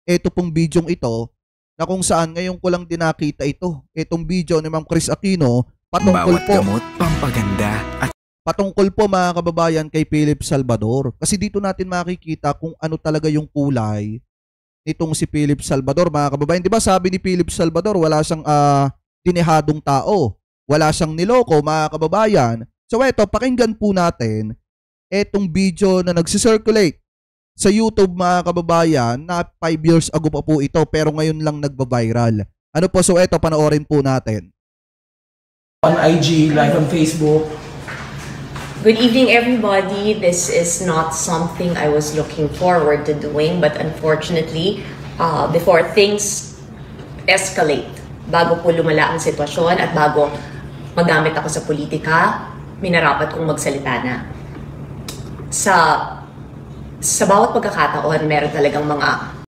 ito pong bidyong ito na kung saan ngayon ko lang din nakita ito. Itong video ni Ma'am Chris Aquino Bawat gamot, pampaganda at patungkol po mga kababayan kay Philip Salvador. Kasi dito natin makikita kung ano talaga yung kulay nitong si Philip Salvador mga kababayan. Di ba sabi ni Philip Salvador wala siyang dinehadong tao. Wala siyang niloko mga kababayan. So eto, pakinggan po natin etong video na nagsisirculate sa YouTube mga kababayan na 5 years ago pa po ito pero ngayon lang nagba-viral. Ano po, so eto, panoorin po natin. On IG, live on Facebook. Good evening, everybody. This is not something I was looking forward to doing, but unfortunately, before things escalate, bago po lumala ang sitwasyon at bago magamit ako sa politika, minarapat kong magsalita na. Sa bawat pagkakataon, meron talagang mga